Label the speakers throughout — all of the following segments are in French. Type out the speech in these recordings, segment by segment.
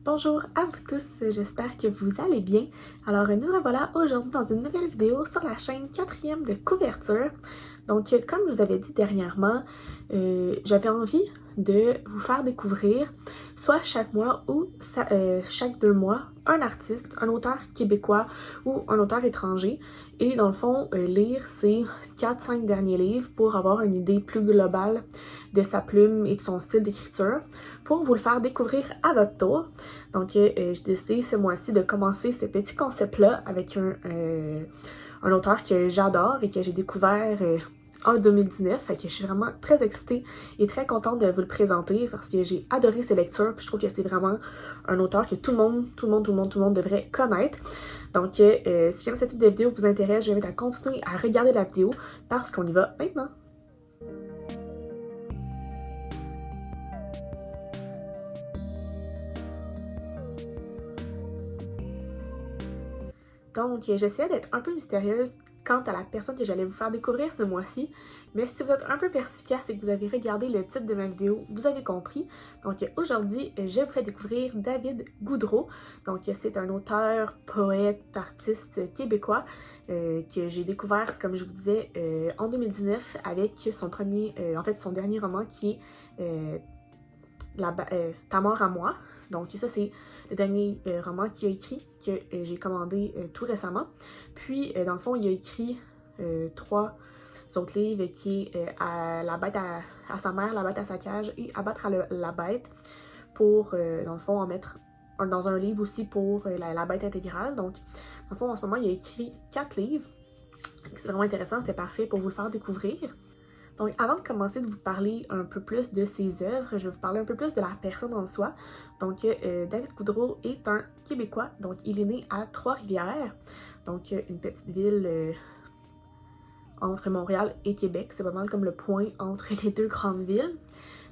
Speaker 1: Bonjour à vous tous, j'espère que vous allez bien. Alors nous revoilà aujourd'hui dans une nouvelle vidéo sur la chaîne 4e de couverture. Donc comme je vous avais dit dernièrement, j'avais envie de vous faire découvrir soit chaque mois ou chaque 2 mois un artiste, un auteur québécois ou un auteur étranger et dans le fond lire ces 4-5 derniers livres pour avoir une idée plus globale de sa plume et de son style d'écriture pour vous le faire découvrir à votre tour. Donc j'ai décidé ce mois-ci de commencer ce petit concept-là avec un auteur que j'adore et que j'ai découvert en 2019, fait que je suis vraiment très excitée et très contente de vous le présenter parce que j'ai adoré ses lectures puis je trouve que c'est vraiment un auteur que tout le monde devrait connaître. Donc si jamais ce type de vidéo vous intéresse, je vous invite à continuer à regarder la vidéo parce qu'on y va maintenant. Donc, j'essayais d'être un peu mystérieuse quant à la personne que j'allais vous faire découvrir ce mois-ci, mais si vous êtes un peu perspicace et que vous avez regardé le titre de ma vidéo, vous avez compris. Donc aujourd'hui, je vous fais découvrir David Goudreau. Donc c'est un auteur, poète, artiste québécois que j'ai découvert, comme je vous disais, en 2019 avec son dernier roman qui est Ta mort à moi. Donc ça, c'est le dernier roman qu'il a écrit, que j'ai commandé tout récemment. Puis, dans le fond, il a écrit 3 autres livres qui est La bête à sa mère, La bête à sa cage et Abattre la bête pour, dans le fond, en mettre dans un livre aussi pour la bête intégrale. Donc, dans le fond, en ce moment, il a écrit 4 livres. C'est vraiment intéressant, c'était parfait pour vous le faire découvrir. Donc, avant de commencer de vous parler un peu plus de ses œuvres, je vais vous parler un peu plus de la personne en soi. Donc, David Goudreau est un Québécois. Donc, il est né à Trois-Rivières, donc une petite ville entre Montréal et Québec. C'est pas mal comme le point entre les deux grandes villes.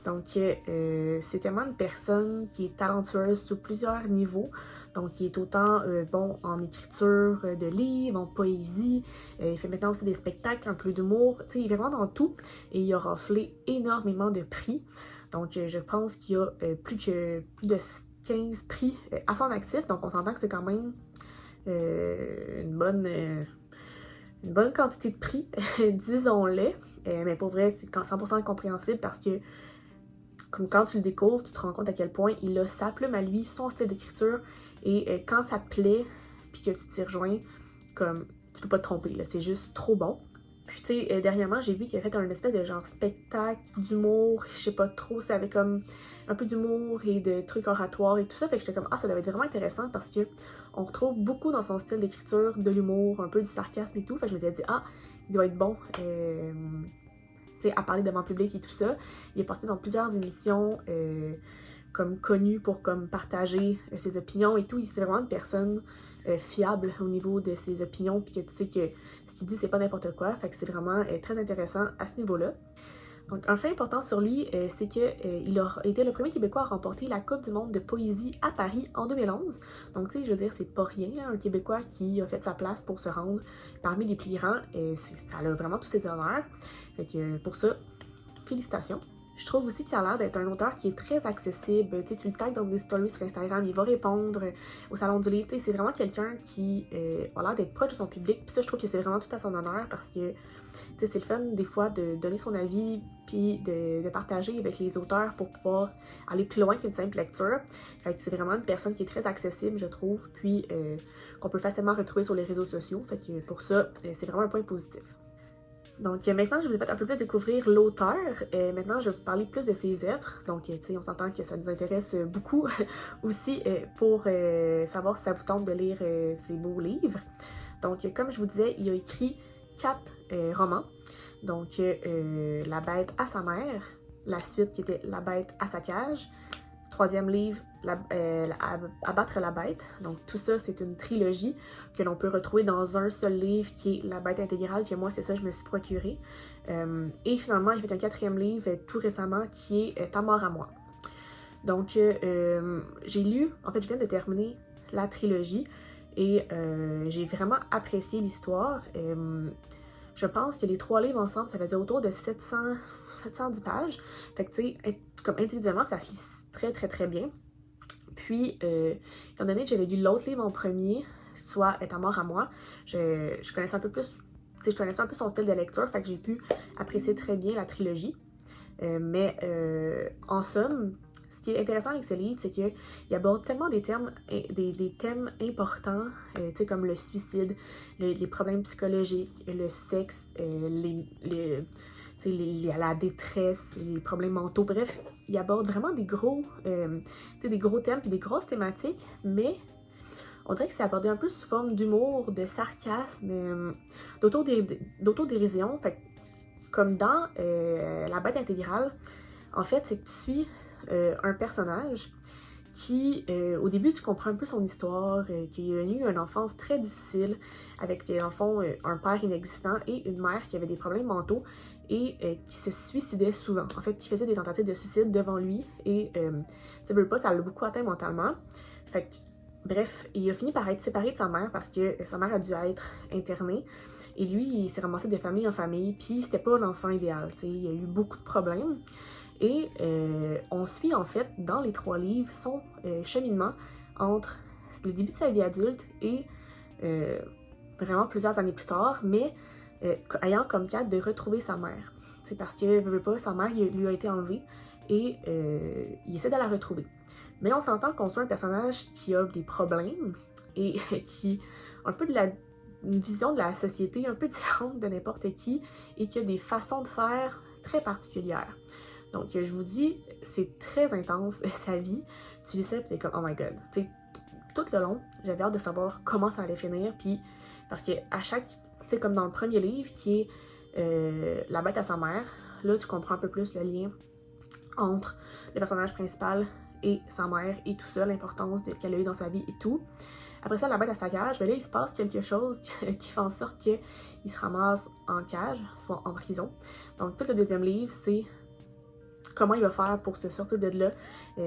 Speaker 1: Donc, c'est tellement une personne qui est talentueuse sur plusieurs niveaux. Donc, il est autant bon en écriture de livres, en poésie. Il fait maintenant aussi des spectacles, un peu d'humour. Tu sais, il est vraiment dans tout. Et il a raflé énormément de prix. Donc, je pense qu'il y a plus de 15 prix à son actif. Donc, on s'entend que c'est quand même une bonne quantité de prix, disons-le. Mais pour vrai, c'est 100% compréhensible parce que comme quand tu le découvres, tu te rends compte à quel point il a sa plume à lui, son style d'écriture, et quand ça te plaît, puis que tu t'y rejoins, comme tu peux pas te tromper, là, c'est juste trop bon. Puis tu sais, dernièrement, j'ai vu qu'il a fait un espèce de genre spectacle d'humour, je sais pas trop, ça avait comme un peu d'humour et de trucs oratoires et tout ça, fait que j'étais comme, ah, ça devait être vraiment intéressant parce que on retrouve beaucoup dans son style d'écriture de l'humour, un peu du sarcasme et tout, fait que je me suis dit, ah, il doit être bon. À parler devant le public et tout ça. Il est passé dans plusieurs émissions comme connu pour comme partager ses opinions et tout. C'est vraiment une personne fiable au niveau de ses opinions puis que tu sais que ce qu'il dit c'est pas n'importe quoi. Fait que c'est vraiment très intéressant à ce niveau-là. Donc, un fait important sur lui, c'est qu'il a été le premier Québécois à remporter la Coupe du monde de poésie à Paris en 2011. Donc, tu sais, je veux dire, c'est pas rien, là, un Québécois qui a fait sa place pour se rendre parmi les plus grands. Ça a vraiment tous ses honneurs. Fait que pour ça, félicitations. Je trouve aussi qu'il a l'air d'être un auteur qui est très accessible. Tu sais, tu le tags dans des stories sur Instagram, il va répondre au Salon du Livre. Tu sais, c'est vraiment quelqu'un qui a l'air d'être proche de son public. Puis ça, je trouve que c'est vraiment tout à son honneur parce que tu sais, c'est le fun des fois de donner son avis puis de partager avec les auteurs pour pouvoir aller plus loin qu'une simple lecture. Fait que c'est vraiment une personne qui est très accessible, je trouve, puis qu'on peut facilement retrouver sur les réseaux sociaux. Fait que pour ça, c'est vraiment un point positif. Donc maintenant, je vous ai fait un peu plus découvrir l'auteur. Maintenant, je vais vous parler plus de ses œuvres. Donc, tu sais, on s'entend que ça nous intéresse beaucoup aussi pour savoir si ça vous tente de lire ses beaux livres. Donc, comme je vous disais, il a écrit 4 romans. Donc, La bête à sa mère, la suite qui était La bête à sa cage, 3e livre, Abattre la bête. Donc tout ça, c'est une trilogie que l'on peut retrouver dans un seul livre qui est La bête intégrale, que moi, c'est ça, je me suis procuré. Et finalement, il fait un 4e livre tout récemment qui est Ta mort à moi. Donc, j'ai lu, en fait, je viens de terminer la trilogie et j'ai vraiment apprécié l'histoire. Je pense que les 3 livres ensemble, ça faisait autour de 710 pages. Fait que, tu sais, comme individuellement, ça se lit très, très, très bien. Puis, étant donné que j'avais lu l'autre livre en premier, soit « Ta mort à moi », je connaissais un peu plus, je connaissais un peu son style de lecture, fait que j'ai pu apprécier très bien la trilogie. Mais en somme, ce qui est intéressant avec ce livre, c'est qu'il aborde tellement des thèmes importants, comme le suicide, les problèmes psychologiques, le sexe, la détresse, les problèmes mentaux. Bref, il aborde vraiment des gros thèmes et des grosses thématiques, mais on dirait que c'est abordé un peu sous forme d'humour, de sarcasme, d'autodérision. Fait que, comme dans La bête intégrale, en fait, c'est que tu suis un personnage qui, au début, tu comprends un peu son histoire, qu'il a eu une enfance très difficile avec, dans le fond, un père inexistant et une mère qui avait des problèmes mentaux et qui se suicidait souvent. En fait, qui faisait des tentatives de suicide devant lui et, ça veut pas, ça l'a beaucoup atteint mentalement. Fait que, bref, il a fini par être séparé de sa mère parce que sa mère a dû être internée. Et lui, il s'est ramassé de famille en famille, puis c'était pas l'enfant idéal, tu sais, il y a eu beaucoup de problèmes. Et on suit en fait, dans les 3 livres, son cheminement entre le début de sa vie adulte et vraiment plusieurs années plus tard, mais ayant comme quête de retrouver sa mère. C'est parce que, veut pas, sa mère lui a été enlevée et il essaie de la retrouver. Mais on s'entend qu'on suit un personnage qui a des problèmes et qui a un peu une vision de la société un peu différente de n'importe qui et qui a des façons de faire très particulières. Donc, je vous dis, c'est très intense, sa vie. Tu lis ça et t'es comme, oh my god. T'sais, tout le long, j'avais hâte de savoir comment ça allait finir, puis parce que à chaque, tu sais, comme dans le premier livre, qui est La bête à sa mère, là, tu comprends un peu plus le lien entre le personnage principal et sa mère et tout ça, l'importance qu'elle a eu dans sa vie et tout. Après ça, La bête à sa cage, ben là, il se passe quelque chose qui fait en sorte qu'il se ramasse en cage, soit en prison. Donc, tout le deuxième livre, c'est comment il va faire pour se sortir de là,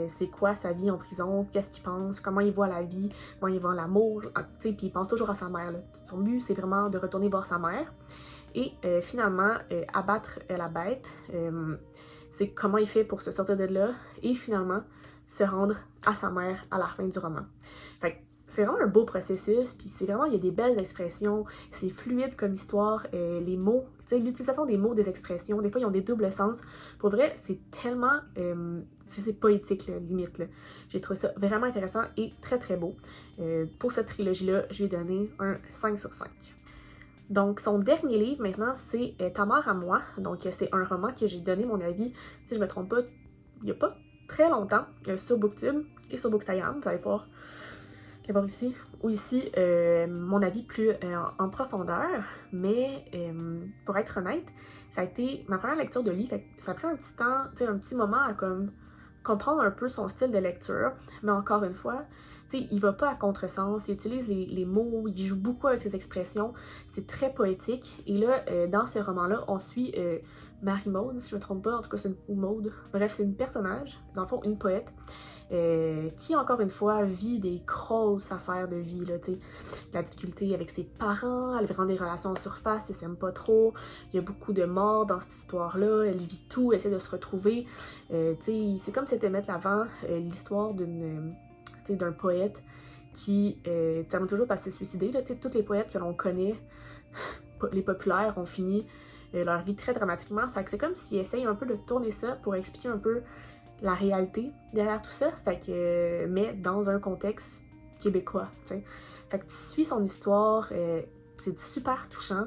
Speaker 1: c'est quoi sa vie en prison, qu'est-ce qu'il pense, comment il voit la vie, comment il voit l'amour, tu sais, puis il pense toujours à sa mère, là. Son but, c'est vraiment de retourner voir sa mère. Et finalement, abattre la bête, c'est comment il fait pour se sortir de là, et finalement, se rendre à sa mère à la fin du roman. Fait que c'est vraiment un beau processus, puis c'est vraiment, il y a des belles expressions, c'est fluide comme histoire, les mots, tu sais, l'utilisation des mots, des expressions, des fois ils ont des doubles sens. Pour vrai, c'est tellement, c'est poétique, là, limite, là. J'ai trouvé ça vraiment intéressant et très très beau. Pour cette trilogie-là, je lui ai donné un 5 sur 5. Donc, son dernier livre, maintenant, c'est Ta mort à moi. Donc, c'est un roman que j'ai donné mon avis, si je me trompe pas, il n'y a pas très longtemps, sur Booktube et sur Bookstagram. Vous allez pouvoir le voir ici, ou ici, mon avis plus en profondeur. Mais, pour être honnête, ça a été ma première lecture de lui. Fait que ça a pris un petit temps, tu sais, un petit moment à comme comprendre un peu son style de lecture. Mais encore une fois, tu sais, il va pas à contresens, il utilise les mots, il joue beaucoup avec ses expressions, c'est très poétique. Et là, dans ce roman-là, on suit Marie-Maude, si je me trompe pas, en tout cas c'est ou Maude, bref, c'est une personnage, dans le fond une poète, qui encore une fois vit des grosses affaires de vie, là, tu sais, la difficulté avec ses parents, elle rend des relations en surface, elle s'aime pas trop, il y a beaucoup de morts dans cette histoire-là, elle vit tout, elle essaie de se retrouver, tu sais, c'est comme si c'était mettre l'avant l'histoire d'un poète qui termine toujours par se suicider, là, tu sais, tous les poètes que l'on connaît, les populaires, ont fini leur vie très dramatiquement, fait que c'est comme s'ils essayent un peu de tourner ça pour expliquer un peu la réalité derrière tout ça, fait que, mais dans un contexte québécois, tu sais. Fait que tu suis son histoire, c'est super touchant,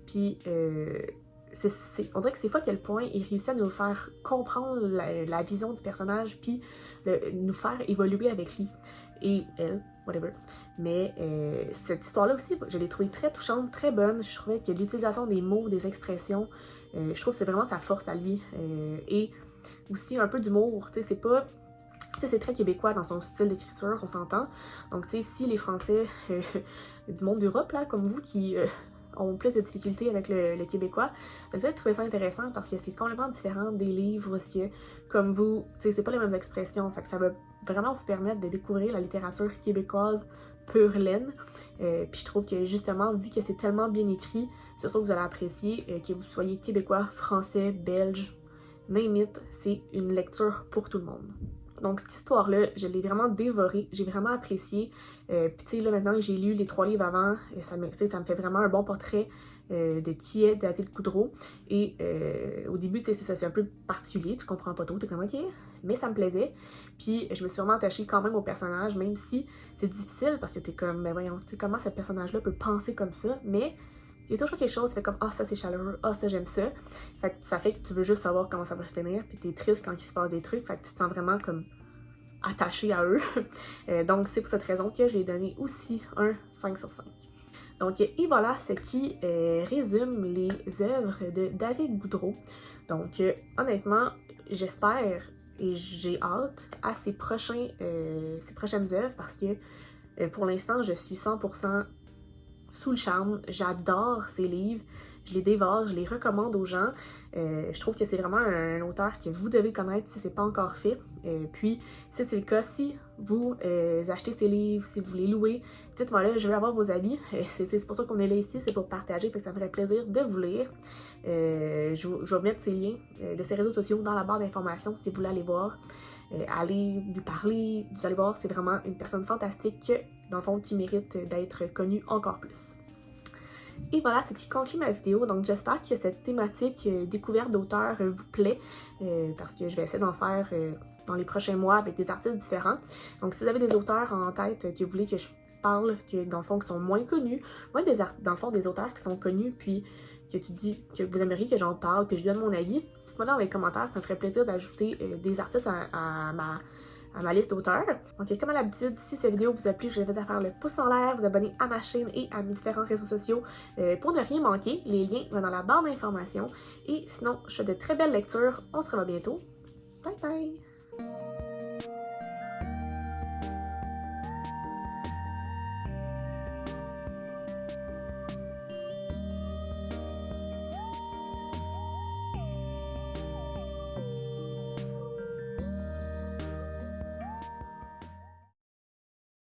Speaker 1: puis on dirait que c'est fou à quel point il réussit à nous faire comprendre la vision du personnage, puis nous faire évoluer avec lui, et elle, whatever. Mais cette histoire-là aussi, je l'ai trouvée très touchante, très bonne, je trouvais que l'utilisation des mots, des expressions, je trouve que c'est vraiment sa force à lui, et aussi un peu d'humour, tu sais, c'est pas... Tu sais, c'est très québécois dans son style d'écriture, on s'entend. Donc, tu sais, si les Français du monde d'Europe, là, comme vous, qui ont plus de difficultés avec le québécois, ça peut-être trouver ça intéressant parce que c'est complètement différent des livres, parce que, comme vous, tu sais, c'est pas les mêmes expressions, fait que ça va vraiment vous permettre de découvrir la littérature québécoise pure laine. Puis je trouve que, justement, vu que c'est tellement bien écrit, c'est sûr que vous allez apprécier, que vous soyez québécois, français, belge, name it, c'est une lecture pour tout le monde. Donc cette histoire-là, je l'ai vraiment dévorée, j'ai vraiment apprécié. Puis tu sais, là maintenant que j'ai lu les 3 livres avant, ça me fait vraiment un bon portrait de qui est David Goudreau. Et au début, tu sais, c'est un peu particulier, tu comprends pas trop, t'es comme ok, mais ça me plaisait. Puis je me suis vraiment attachée quand même au personnage, même si c'est difficile parce que t'es comme, ben voyons, tu sais, comment ce personnage-là peut penser comme ça, mais il y a toujours quelque chose qui fait comme ah ça c'est chaleureux, ah ça j'aime ça. Fait que ça fait que tu veux juste savoir comment ça va finir, puis t'es triste quand il se passe des trucs, fait que tu te sens vraiment comme attaché à eux. Donc c'est pour cette raison que je lui ai donné aussi un 5 sur 5. Donc et voilà ce qui résume les œuvres de David Goudreau. Donc honnêtement, j'espère et j'ai hâte à ses prochaines œuvres parce que pour l'instant je suis 100% sous le charme, j'adore ses livres, je les dévore, je les recommande aux gens. Je trouve que c'est vraiment un auteur que vous devez connaître si c'est pas encore fait. Puis, si c'est le cas, si vous achetez ses livres, si vous les louez, dites-moi là, je veux avoir vos avis. C'est pour ça qu'on est là ici, c'est pour partager, puis ça me ferait plaisir de vous lire. Je vais mettre ces liens de ses réseaux sociaux dans la barre d'informations si vous voulez aller voir. Allez lui parler, vous allez voir, c'est vraiment une personne fantastique, dans le fond, qui mérite d'être connue encore plus. Et voilà, c'est ce qui conclut ma vidéo, donc j'espère que cette thématique découverte d'auteurs vous plaît, parce que je vais essayer d'en faire dans les prochains mois avec des artistes différents. Donc si vous avez des auteurs en tête que vous voulez que je parle, que dans le fond qui sont moins connus, moi dans le fond des auteurs qui sont connus, puis que tu dis que vous aimeriez que j'en parle, puis je donne mon avis, dites-moi dans les commentaires, ça me ferait plaisir d'ajouter des artistes à ma liste d'auteurs. Donc comme à l'habitude, si cette vidéo vous a plu, je vous invite à faire le pouce en l'air, vous abonner à ma chaîne et à mes différents réseaux sociaux pour ne rien manquer. Les liens vont dans la barre d'informations. Et sinon, je fais de très belles lectures. On se revoit bientôt. Bye bye!